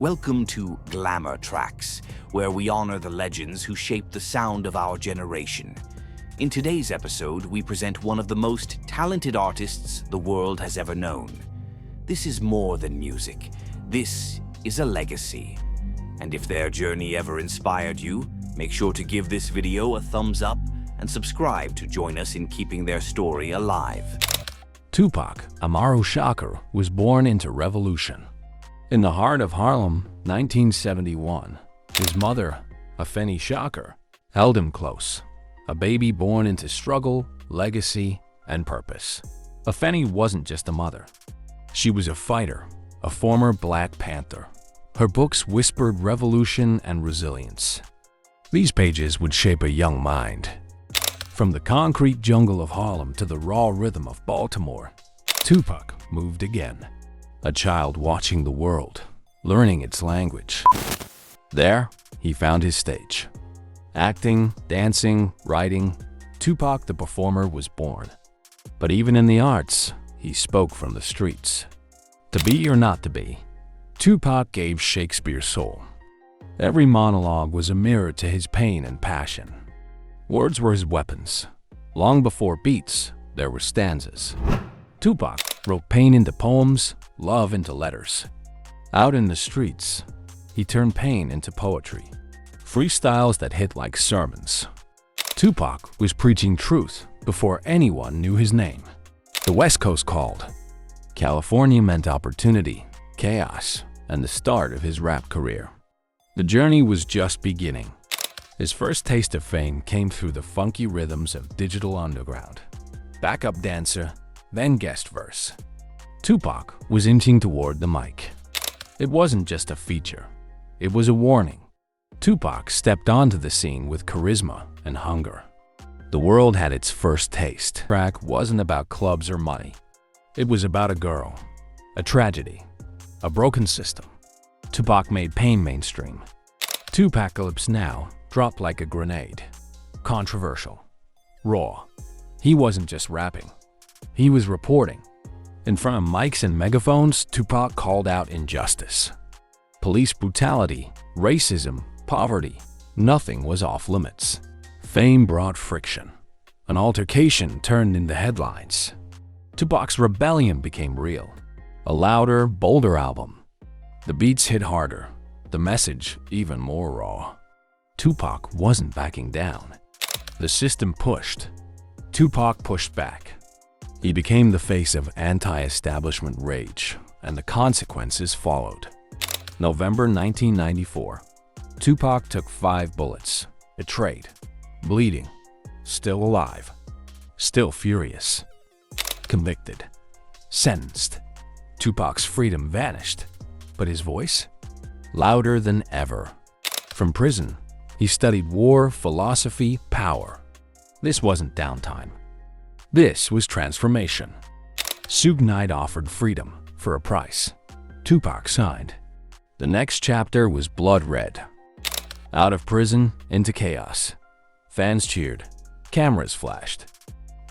Welcome to Glamour Tracks, where we honor the legends who shaped the sound of our generation. In today's episode, we present one of the most talented artists the world has ever known. This is more than music. This is a legacy. And if their journey ever inspired you, make sure to give this video a thumbs up and subscribe to join us in keeping their story alive. TUPAC Shakur was born into revolution. In the heart of Harlem, 1971, his mother, Afeni Shakur, held him close, a baby born into struggle, legacy, and purpose. Afeni wasn't just a mother. She was a fighter, a former Black Panther. Her books whispered revolution and resilience. These pages would shape a young mind. From the concrete jungle of Harlem to the raw rhythm of Baltimore, TUPAC moved again. A child watching the world, learning its language. There, he found his stage. Acting, dancing, writing, TUPAC the performer was born. But even in the arts, he spoke from the streets. To be or not to be, TUPAC gave Shakespeare soul. Every monologue was a mirror to his pain and passion. Words were his weapons. Long before beats, there were stanzas. TUPAC wrote pain into poems, love into letters. Out in the streets, he turned pain into poetry. Freestyles that hit like sermons. TUPAC was preaching truth before anyone knew his name. The West Coast called. California meant opportunity, chaos, and the start of his rap career. The journey was just beginning. His first taste of fame came through the funky rhythms of Digital Underground. Backup dancer, then guest verse. TUPAC was inching toward the mic. It wasn't just a feature, it was a warning. TUPAC stepped onto the scene with charisma and hunger. The world had its first taste. The track wasn't about clubs or money. It was about a girl, a tragedy, a broken system. TUPAC made pain mainstream. TUPACalypse Now dropped like a grenade. Controversial. Raw. He wasn't just rapping. He was reporting. In front of mics and megaphones, TUPAC called out injustice. Police brutality, racism, poverty. Nothing was off limits. Fame brought friction. An altercation turned into headlines. TUPAC's rebellion became real. A louder, bolder album. The beats hit harder. The message even more raw. TUPAC wasn't backing down. The system pushed. TUPAC pushed back. He became the face of anti-establishment rage, and the consequences followed. November 1994. TUPAC took 5 bullets, betrayed, bleeding, still alive, still furious, convicted, sentenced. TUPAC's freedom vanished, but his voice? Louder than ever. From prison, he studied war, philosophy, power. This wasn't downtime. This was transformation. Suge Knight offered freedom for a price. TUPAC signed. The next chapter was blood red. Out of prison, into chaos. Fans cheered. Cameras flashed.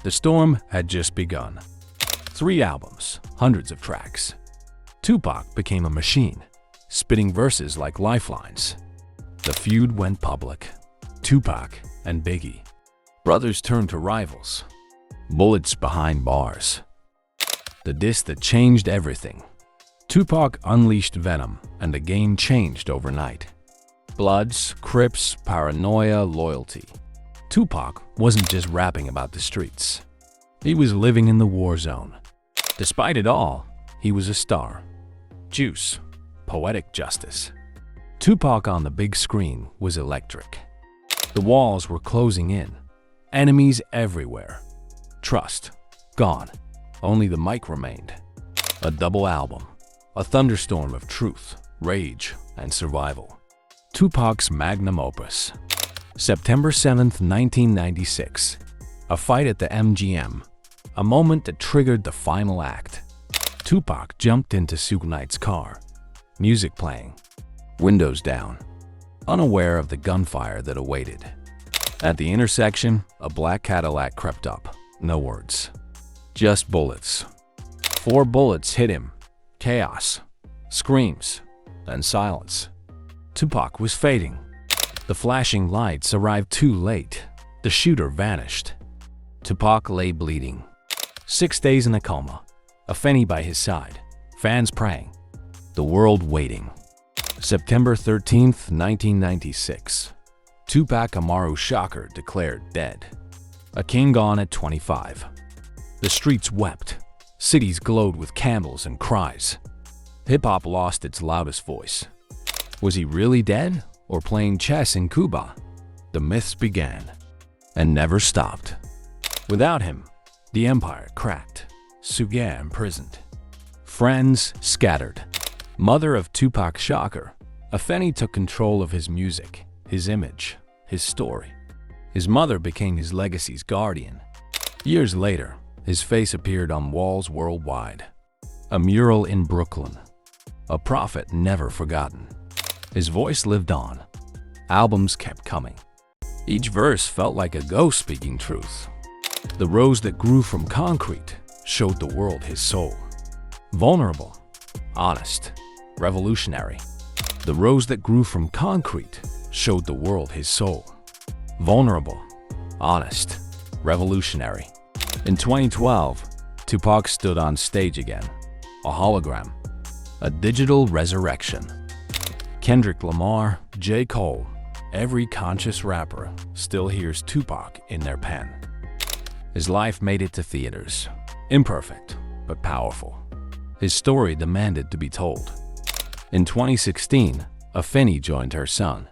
The storm had just begun. 3 albums, hundreds of tracks. TUPAC became a machine, spitting verses like lifelines. The feud went public. TUPAC and Biggie. Brothers turned to rivals. Bullets behind bars. The diss that changed everything. TUPAC unleashed venom, and the game changed overnight. Bloods, Crips, paranoia, loyalty. TUPAC wasn't just rapping about the streets. He was living in the war zone. Despite it all, he was a star. Juice, poetic justice. TUPAC on the big screen was electric. The walls were closing in. Enemies everywhere. Trust, gone. Only the mic remained. A double album. A thunderstorm of truth, rage, and survival. TUPAC's magnum opus. September 7th, 1996. A fight at the MGM. A moment that triggered the final act. TUPAC jumped into Suge Knight's car. Music playing. Windows down. Unaware of the gunfire that awaited. At the intersection, a black Cadillac crept up. No words. Just bullets. 4 bullets hit him. Chaos. Screams. and silence. Tupac was fading. The flashing lights arrived too late. The shooter vanished. Tupac lay bleeding. 6 days in a coma. Afeni by his side. Fans praying. The world waiting. September 13th, 1996. Tupac Amaru Shakur declared dead. A king gone at 25. The streets wept. Cities glowed with candles and cries. Hip-hop lost its loudest voice. Was he really dead or playing chess in Cuba? The myths began and never stopped. Without him, the empire cracked. Suga imprisoned. Friends scattered. Mother of Tupac Shakur, Afeni took control of his music, his image, his story. His mother became his legacy's guardian. Years later, his face appeared on walls worldwide. A mural in Brooklyn. A prophet never forgotten. His voice lived on. Albums kept coming. Each verse felt like a ghost speaking truth. The rose that grew from concrete showed the world his soul. Vulnerable, honest, revolutionary. The rose that grew from concrete showed the world his soul. Vulnerable, honest, revolutionary. In 2012, Tupac stood on stage again. A hologram. A digital resurrection. Kendrick Lamar, J. Cole, every conscious rapper still hears Tupac in their pen. His life made it to theaters. Imperfect, but powerful. His story demanded to be told. In 2016, Afeni joined her son.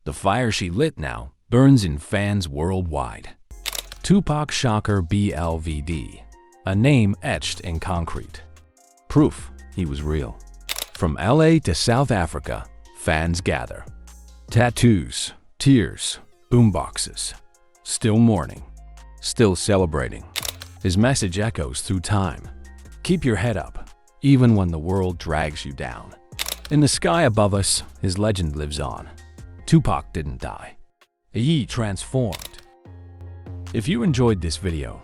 The fire she lit now burns in fans worldwide. Tupac Shakur BLVD, a name etched in concrete. Proof he was real. From LA to South Africa, fans gather. Tattoos, tears, boomboxes. Still mourning, still celebrating. His message echoes through time. Keep your head up, even when the world drags you down. In the sky above us, his legend lives on. Tupac didn't die. He transformed. If you enjoyed this video,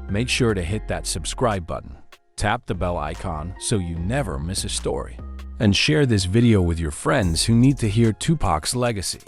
make sure to hit that subscribe button, tap the bell icon so you never miss a story, and share this video with your friends who need to hear Tupac's legacy.